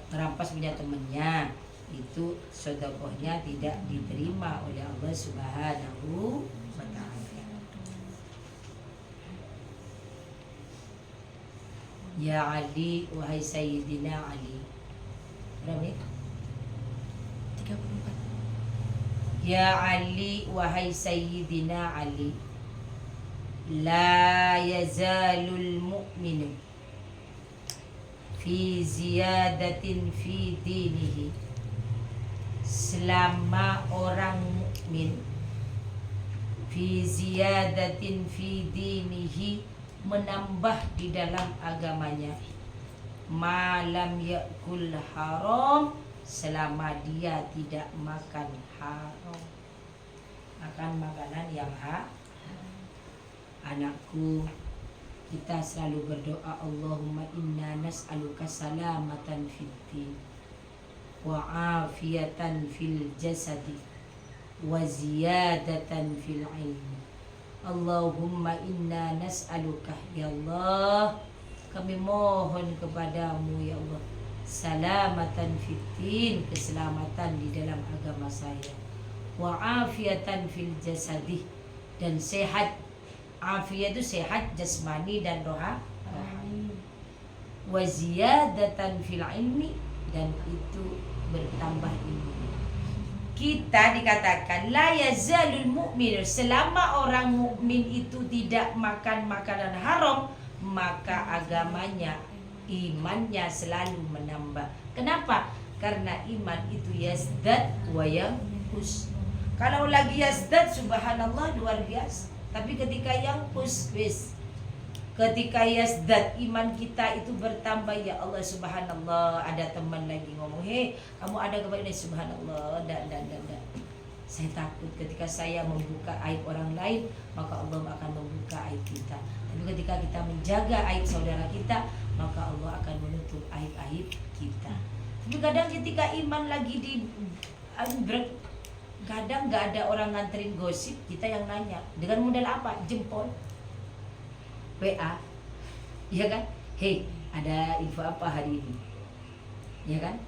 A: ngerampas punya temennya, itu sodakohnya tidak diterima oleh Allah Subhanahu wa ta'ala. Ya Ali, wahai Sayyidina Ali. Berapa menit? 34. Ya Ali, wahai Sayyidina Ali, la yazalul mu'minu fi ziyadatin fi dinihi, selama orang mukmin fi ziyadatin fi dinihi, menambah di dalam agamanya, malam yakul haram, selama dia tidak makan haram, makan makanan yang Anakku, kita selalu berdoa, Allahumma inna nas'aluka salamatan fid din wa afiyatan fil jasadi wa ziyadatan fil ilmi. Allahumma inna nas'aluka, ya Allah, kami mohon kepadamu ya Allah, salamatan fid din, keselamatan di dalam agama saya, wa afiatan fil jasadi, dan sehat. Afiat itu sehat jasmani dan rohani. Wa ziyadatan fil ilmi, dan itu bertambah ilmu. Kita dikatakan la yazalul mu'min, selama orang mukmin itu tidak makan makanan haram, maka agamanya, imannya selalu menambah. Kenapa? Karena iman itu yazdad wa yanqus. Kalau lagi yazdad, subhanallah, luar biasa. Tapi ketika yanqus, ketika yazdad, iman kita itu bertambah, ya Allah, subhanallah. Ada teman lagi ngomong, "Hei, kamu ada kebaikan?" Subhanallah, dan. Saya takut ketika saya membuka aib orang lain, maka Allah akan membuka aib kita. Tapi ketika kita menjaga aib saudara kita, maka Allah akan menutup aib-aib kita. Tapi kadang ketika iman lagi kadang nggak ada orang nganterin gosip, kita yang nanya dengan modal apa? Jempol, WA, ya kan? Hei, ada info apa hari ini? Ya kan?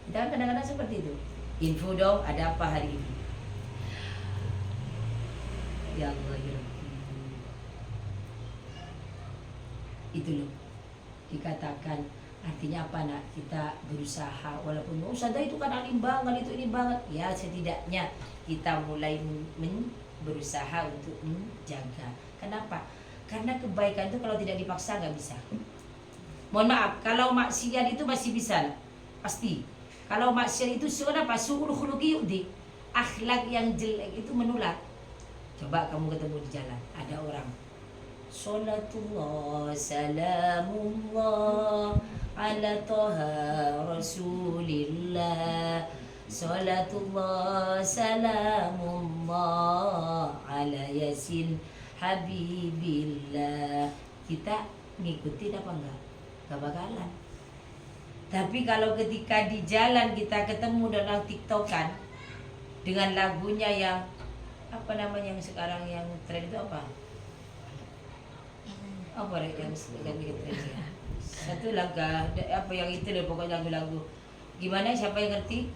A: Kita kan kadang-kadang seperti itu. Info dong, ada apa hari ini? Ya Allah, ya Rabbi. Itu loh, dikatakan artinya apa nak? Kita berusaha, walaupun Ustazah itu kan alim banget, itu ini banget. Ya setidaknya kita mulai berusaha untuk menjaga. Kenapa? Karena kebaikan itu kalau tidak dipaksa nggak bisa. Mohon maaf, kalau maksiat itu masih bisa, pasti. Kalau maksiat itu apa? Su'ul khuluqi yu'di. Akhlak yang jelek itu menular. Coba kamu ketemu di jalan, ada orang Salatullah salamullah ala toha rasulillah, salatullah salamullah ala yasin habibillah. Kita ngikutin apa enggak? Gak bakalan. Tapi kalau ketika di jalan kita ketemu dengan tiktokan, dengan lagunya yang apa namanya yang sekarang yang tren itu apa yang sekarang bikin tren ya? Satu lagu apa yang itu deh, pokoknya lagu-lagu gimana, siapa yang ngerti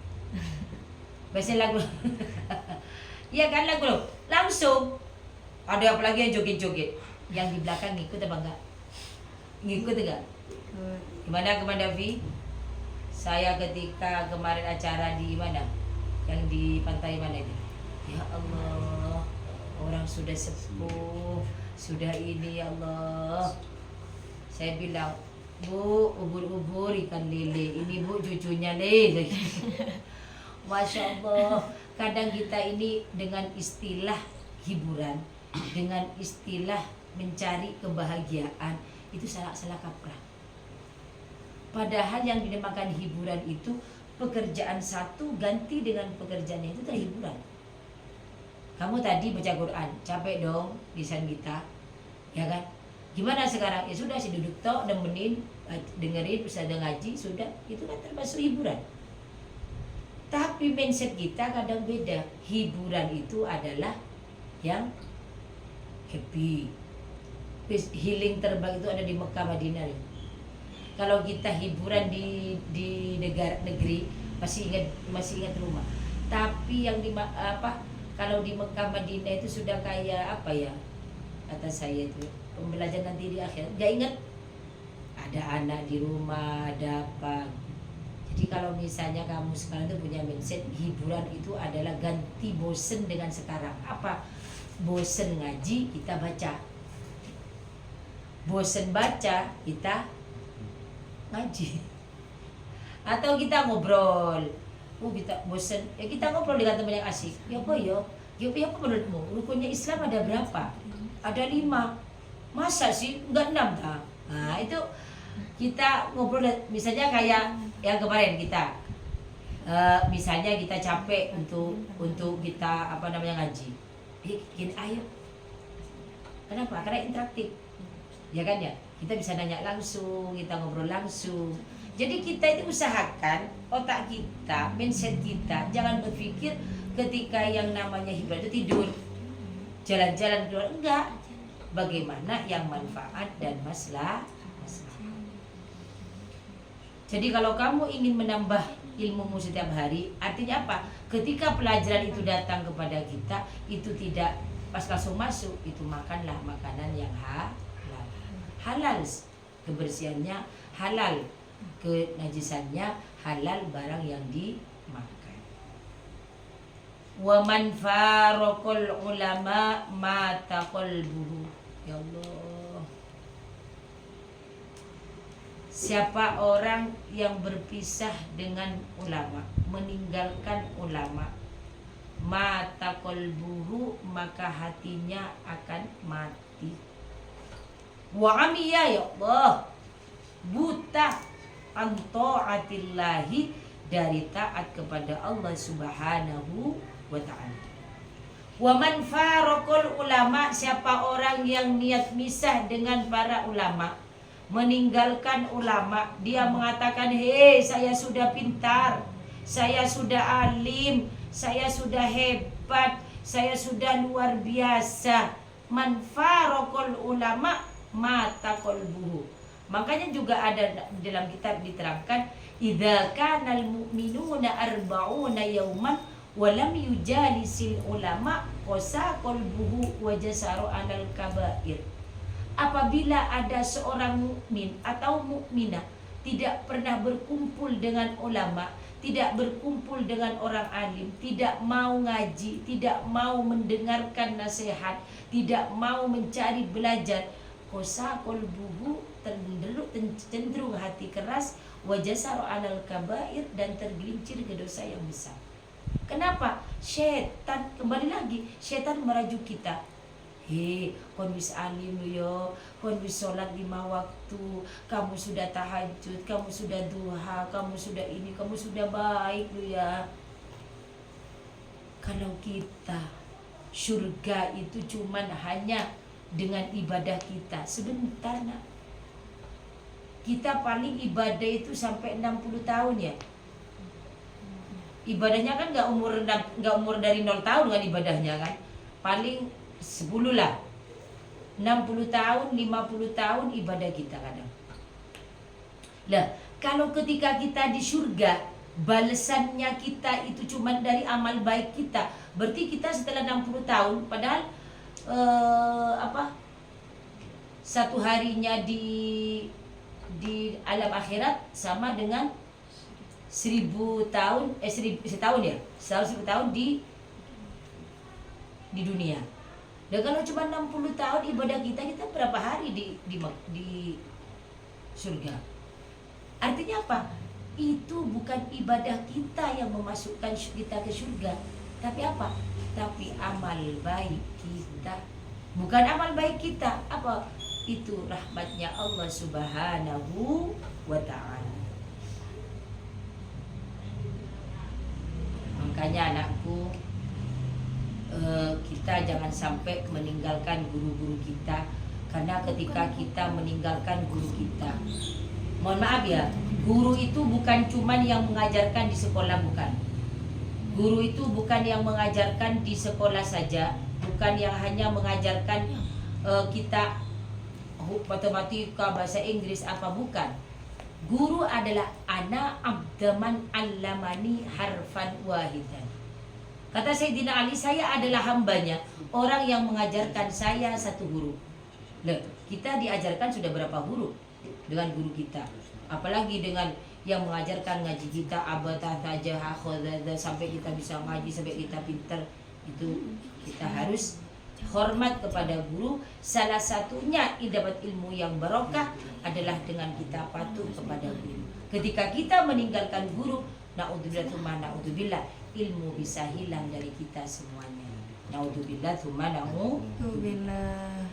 A: bahasa lagu? Iya kan, lagu loh, langsung ada apa lagi yang joget-joget, yang di belakang ngikut apa enggak? Ngikut enggak? Gimana Vi? Saya ketika kemarin acara di mana, yang di pantai mana itu, ya Allah, orang sudah sepuh, sudah ini, ya Allah. Saya bilang, Bu, ubur-ubur ikan lele, ini Bu cucunya lele. Masya Allah, kadang kita ini dengan istilah hiburan, dengan istilah mencari kebahagiaan, itu salah kaprah. Padahal yang dinamakan hiburan itu pekerjaan satu ganti dengan pekerjaannya itu hiburan. Kamu tadi baca Quran, capek dong lisan kita, ya kan? Gimana sekarang? Ya sudah, si duduk tok, nemenin, dengerin, bisa ngaji, sudah, itu kan termasuk hiburan. Tapi mindset kita kadang beda. Hiburan itu adalah yang happy. Healing terbaik itu ada di Mekah, Madinah. Kalau kita hiburan di negeri masih ingat rumah. Tapi yang kalau di Mekah Madinah itu sudah kayak apa ya, kata saya itu pembelajaran nanti di akhirat. Gak ingat ada anak di rumah, ada apa. Jadi kalau misalnya kamu sekarang itu punya mindset hiburan itu adalah ganti bosen dengan sekarang. Apa? Bosen ngaji, kita baca. Bosen baca, kita ngaji. Atau kita ngobrol. Kita bosen, ya kita ngobrol dengan teman yang asik. Ya apa ya? Ya apa menurutmu? Rukunnya Islam ada berapa? Ada 5. Masa sih? Enggak 6 tak? Nah itu kita ngobrol, misalnya kayak yang kemarin kita misalnya kita capek untuk kita ngaji, gini ayo, kenapa? Karena interaktif, ya kan ya, kita bisa nanya langsung, kita ngobrol langsung. Jadi kita itu usahakan otak kita, mindset kita jangan berpikir ketika yang namanya hiburan itu tidur, jalan-jalan keluar, enggak. Bagaimana yang manfaat dan masalah. Jadi kalau kamu ingin menambah ilmumu setiap hari, artinya apa? Ketika pelajaran itu datang kepada kita, itu tidak pas langsung masuk, itu makanlah makanan yang halal. Halal kebersihannya, halal kenajisannya, halal barang yang dimakan. Wa man faraqal ulama mata qalbuhu. Ya Allah. Siapa orang yang berpisah dengan ulama, meninggalkan ulama, mata qalbuhu, maka hatinya akan mati. Wa amiya, ya Allah, buta an taatillahi, dari taat kepada Allah Subhanahu wa ta'ala. Wa man faraqal ulama, siapa orang yang niat misah dengan para ulama, meninggalkan ulama, dia mengatakan, hei, saya sudah pintar, saya sudah alim, saya sudah hebat, saya sudah luar biasa. Man faraqal ulama mata qalbuhu. Makanya juga ada dalam kitab diterangkan, idza kanal mu'minuna arba'una yauman wa lam yujalisil ulama qasa qalbuhu wa jasaru 'alal kaba'ir. Apabila ada seorang mukmin atau mukminah tidak pernah berkumpul dengan ulama, tidak berkumpul dengan orang alim, tidak mau ngaji, tidak mau mendengarkan nasihat, tidak mau mencari belajar, qasa qalbuhu, cenderung hati keras, wajasaru 'alal kaba'ir, dan tergelincir ke dosa yang besar. Kenapa? Setan, kembali lagi, setan merajuk kita. Hei, kon wis alim lu yo, kon wis sholat 5 waktu, kamu sudah tahajud, kamu sudah duha, kamu sudah ini, kamu sudah baik lu ya. Kalau kita surga itu cuman hanya dengan ibadah kita sebentar, nak. Kita paling ibadah itu sampai 60 tahun ya. Ibadahnya kan nggak umur dari 0 tahun kan ibadahnya kan. Paling 10 lah. 60 tahun, 50 tahun ibadah kita kadang. Lah, kalau ketika kita di surga, balasannya kita itu cuma dari amal baik kita. Berarti kita setelah 60 tahun, padahal satu harinya di alam akhirat sama dengan 1000 tahun, 1000 tahun ya, 1000 tahun di dunia. Dan kalau cuma 60 tahun ibadah kita berapa hari di surga? Artinya apa? Itu bukan ibadah kita yang memasukkan kita ke surga, tapi apa? Tapi amal baik kita. Bukan amal baik kita, apa? Itu rahmatnya Allah Subhanahu wa ta'ala. Makanya anakku, kita jangan sampai meninggalkan guru-guru kita. Karena ketika kita meninggalkan guru kita, mohon maaf ya, guru itu bukan cuman yang mengajarkan di sekolah, bukan. Guru itu bukan yang mengajarkan di sekolah saja, bukan yang hanya mengajarkan kita matematika, bahasa Inggris, apa, bukan. Guru adalah ana abdaman allamani harfan wahidan. Kata Sayyidina Ali, saya adalah hambanya, orang yang mengajarkan saya satu huruf. Loh, kita diajarkan sudah berapa huruf dengan guru kita, apalagi dengan yang mengajarkan ngaji kita abatah tajah khodzada, sampai kita bisa ngaji, sampai kita pinter. Itu kita harus hormat kepada guru. Salah satunya dapat ilmu yang barokah adalah dengan kita patuh kepada guru. Ketika kita meninggalkan guru, naudzubillah tsumma naudzubillah, ilmu bisa hilang dari kita semuanya. Naudzubillah tsumma naudzubillah.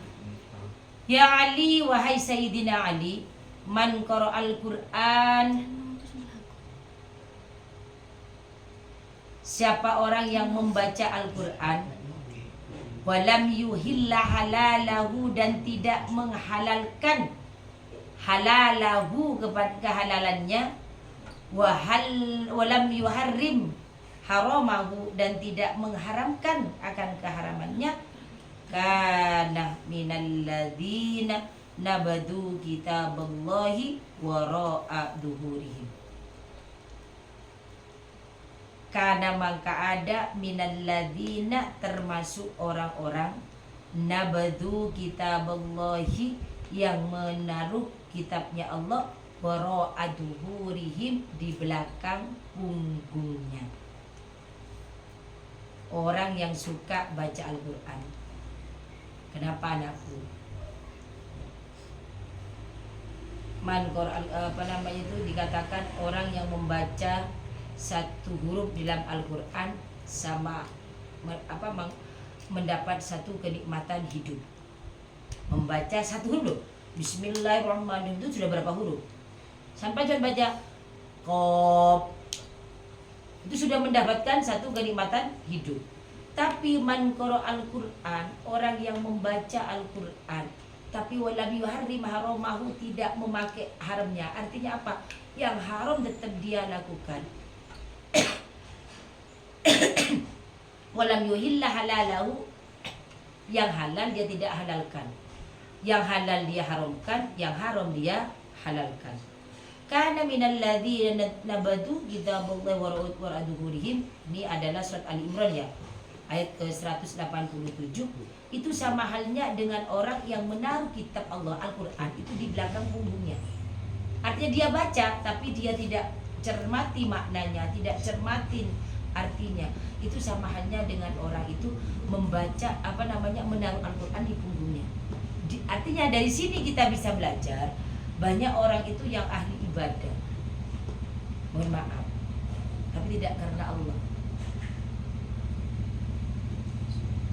A: Ya Ali, wahai Sayyidina Ali, Man qara'al Qur'an, siapa orang yang membaca Al-Qur'an, walam yuhilla halalahu, dan tidak menghalalkan halalahu kepada kehalalannya, walam yuharrim haramahu, dan tidak mengharamkan akan keharamannya, kana minal ladzina nabadu kitaballahi wara'a duhurihim. Karena maka ada minal ladzina, termasuk orang-orang, nabadu kitaballahi, yang menaruh kitabnya Allah, wara'a duhurihim, di belakang punggungnya. Orang yang suka baca Al-Quran. Kenapa anakku? Dikatakan orang yang membaca satu huruf dalam Al-Quran sama mendapat satu kenikmatan hidup. Membaca satu huruf, Bismillahirrahmanirrahim, itu sudah berapa huruf? Sampai jangan baca Qaf, itu sudah mendapatkan satu kenikmatan hidup. Tapi man qara'al Qur'an, orang yang membaca Al-Qur'an tapi walam yuharrim haramahu, tidak memakai haramnya. Artinya apa? Yang haram tetap dia lakukan. Walam yuhilla halalahu, yang halal dia tidak halalkan. Yang halal dia haramkan, yang haram dia halalkan. Kana minal ladzina nabadu kitaballahi wara'a duhurihim. Ini adalah surat Ali Imran ya, ayat ke-187. Itu sama halnya dengan orang yang menaruh kitab Allah Al-Quran itu di belakang punggungnya. Artinya dia baca tapi dia tidak cermati maknanya, tidak cermatin artinya. Itu sama halnya dengan orang itu membaca menaruh Al-Quran di punggungnya. Artinya dari sini kita bisa belajar, banyak orang itu yang ahli ibadah, mohon maaf, tapi tidak karena Allah.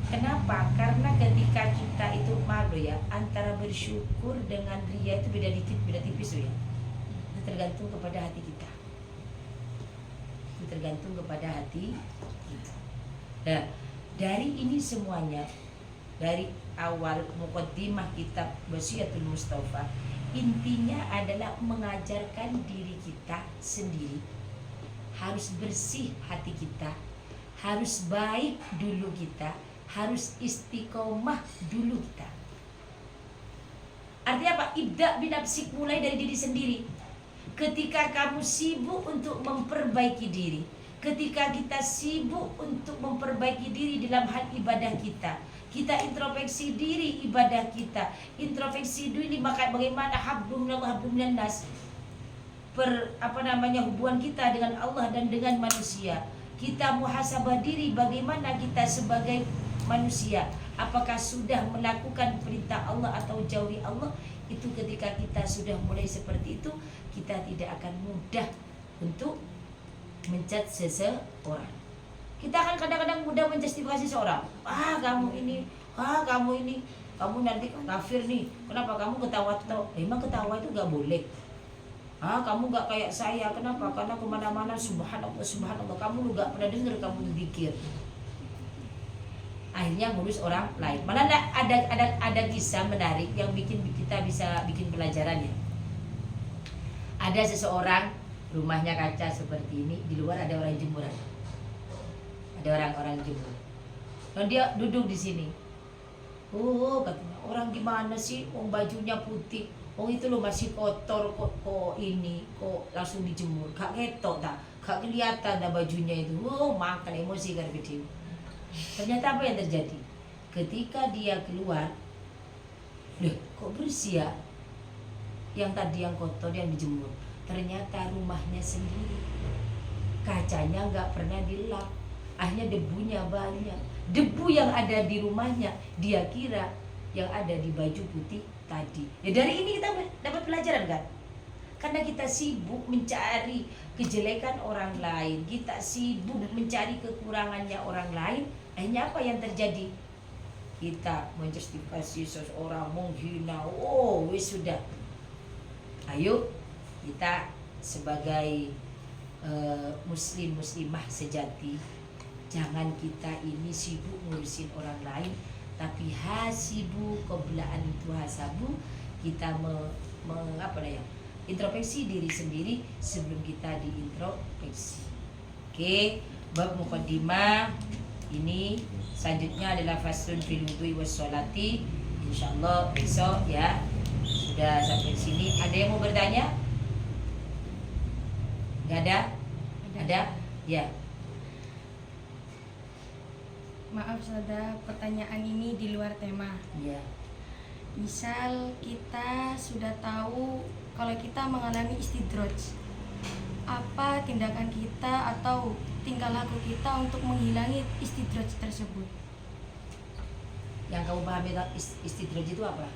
A: Kenapa? Karena ketika kita itu malu ya, antara bersyukur dengan ria itu beda dikit, beda tipis ya. Itu tergantung kepada hati kita. Itu tergantung kepada hati kita. Nah, dari ini semuanya, dari awal muqaddimah kitab Wasiyatul Mustafa, intinya adalah mengajarkan diri kita sendiri harus bersih hati kita, harus baik dulu kita, harus istiqomah dulu kita. Artinya apa? Ibda binafsik, mulai dari diri sendiri. Ketika kamu sibuk untuk memperbaiki diri, ketika kita sibuk untuk memperbaiki diri dalam hal ibadah kita, kita introspeksi diri ibadah kita, introspeksi diri maka bagaimana hablum minan nas, hubungan kita dengan Allah dan dengan manusia. Kita muhasabah diri bagaimana kita sebagai manusia, apakah sudah melakukan perintah Allah atau jauhi Allah. Itu ketika kita sudah mulai seperti itu, kita tidak akan mudah untuk mencat seseorang. Kita akan kadang-kadang mudah menjustifikasi seorang. Kamu ini, kamu nanti kafir nih. Kenapa kamu ketawa-tawa? Memang ketawa itu gak boleh. Kamu gak kayak saya. Kenapa? Karena kemana-mana subhanallah, subhanallah. Kamu gak pernah dengar kamu berzikir. Akhirnya ngurus orang lain. Malah ada kisah menarik yang bikin kita bisa bikin pelajaran ya. Ada seseorang, rumahnya kaca seperti ini, di luar ada orang jemuran. Ada orang-orang jemur. Dan dia duduk di sini. Katanya, orang gimana sih? Bajunya putih. Itu lo masih kotor kok langsung dijemur. Gak ketok tak? Gak kelihatan dah bajunya itu. Makan emosi kan video. Ternyata apa yang terjadi? Ketika dia keluar, kok bersih ya? Yang tadi yang kotor yang dijemur. Ternyata rumahnya sendiri, kacanya gak pernah dilap. Akhirnya debunya banyak. Debu yang ada di rumahnya dia kira yang ada di baju putih tadi. Dari ini kita dapat pelajaran kan? Karena kita sibuk mencari kejelekan orang lain, kita sibuk mencari kekurangannya orang lain. Akhirnya apa yang terjadi? Kita menjustifikasi seseorang, menghina. Sudah. Ayo kita sebagai muslim-muslimah sejati, jangan kita ini sibuk ngurusin orang lain, tapi hasibu qabla an tuhasabu. Kita introspeksi diri sendiri sebelum kita diintrospeksi. Oke, bab muqaddimah ini selanjutnya adalah faslun fil wudu'i was sholati. Insyaallah besok ya. Sudah sampai sini. Ada yang mau bertanya? Gak ada? Ada? Ya.
B: Maaf Sada, pertanyaan ini di luar tema.
A: Ya.
B: Misal kita sudah tahu kalau kita mengalami istidraj, apa tindakan kita atau tingkah laku kita untuk menghilangi istidraj tersebut?
A: Yang kamu pahami istidraj itu apa?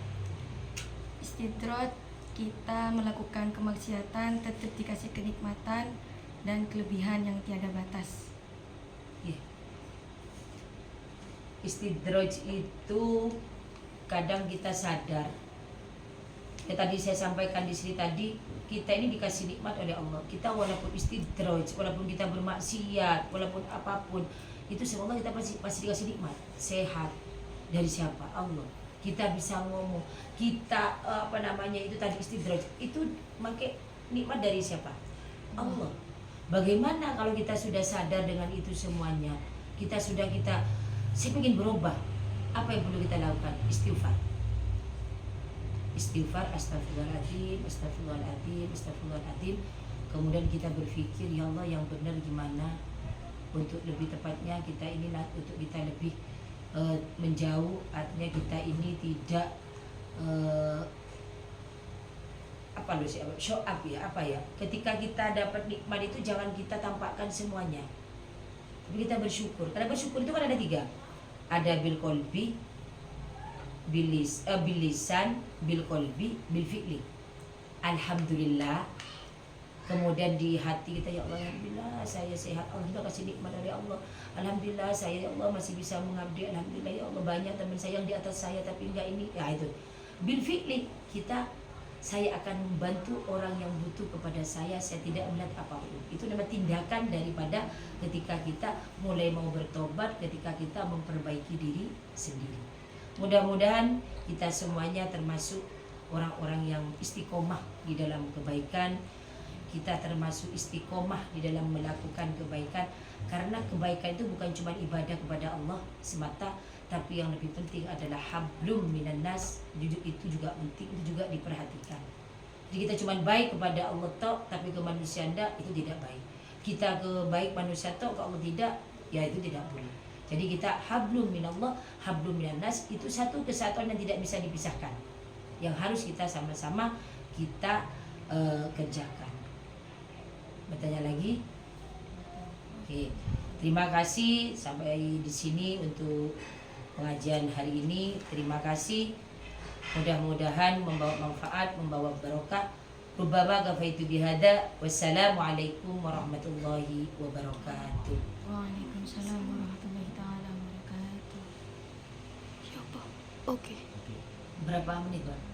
B: Istidraj, kita melakukan kemaksiatan tetap dikasih kenikmatan dan kelebihan yang tiada batas.
A: Istidraj itu kadang kita sadar. Ya tadi saya sampaikan di sini tadi, kita ini dikasih nikmat oleh Allah. Kita walaupun istidraj, walaupun kita bermaksiat, walaupun apapun, itu semua kita pasti dikasih nikmat. Sehat dari siapa? Allah. Kita bisa ngomong, kita itu tadi istidraj, itu make nikmat dari siapa? Allah. Bagaimana kalau kita sudah sadar dengan itu semuanya? Saya ingin berubah. Apa yang perlu kita lakukan? Istighfar. Istighfar, astagfirullahaladzim, astagfirullahaladzim, astagfirullahaladzim. Kemudian kita berpikir, ya Allah yang benar gimana? Untuk lebih tepatnya kita ini untuk kita lebih menjauh, artinya kita ini tidak show up ya, ketika kita dapat nikmat itu jangan kita tampakkan semuanya, tapi kita bersyukur. Karena bersyukur itu kan ada 3, ada bil qalbi, bil lisan, bil qalbi, bil fi'li. Alhamdulillah. Kemudian di hati kita, ya Allah, alhamdulillah saya sehat, alhamdulillah kasih nikmat dari Allah, alhamdulillah saya, ya Allah, masih bisa mengabdi, alhamdulillah ya Allah, banyak teman saya yang di atas saya tapi enggak ini, ya itu. Bil fi'li, saya akan membantu orang yang butuh kepada saya tidak melihat apapun. Itu nama tindakan daripada ketika kita mulai mau bertobat, ketika kita memperbaiki diri sendiri. Mudah-mudahan kita semuanya termasuk orang-orang yang istiqomah di dalam kebaikan. Kita termasuk istiqomah di dalam melakukan kebaikan, karena kebaikan itu bukan cuma ibadah kepada Allah semata, tapi yang lebih penting adalah hablum minan nas. Itu juga penting, itu juga diperhatikan. Jadi kita cuma baik kepada Allah tok, tapi ke manusia itu tidak baik. Kita ke baik manusia tok, ke Allah tidak, ya itu tidak boleh. Jadi kita hablum minallah, hablum minan nas, itu satu kesatuan yang tidak bisa dipisahkan, yang harus kita sama-sama kita kerjakan. Bertanya lagi? Oke. Terima kasih sampai di sini untuk pengajian hari ini. Terima kasih. Mudah-mudahan membawa manfaat, membawa barokah. Rubbama ghafaitu bihada. Wassalamualaikum warahmatullahi wabarakatuh.
B: Waalaikumsalam warahmatullahi taala wabarakatuh. Siapa? Oke.
A: Berapa menit, Pak?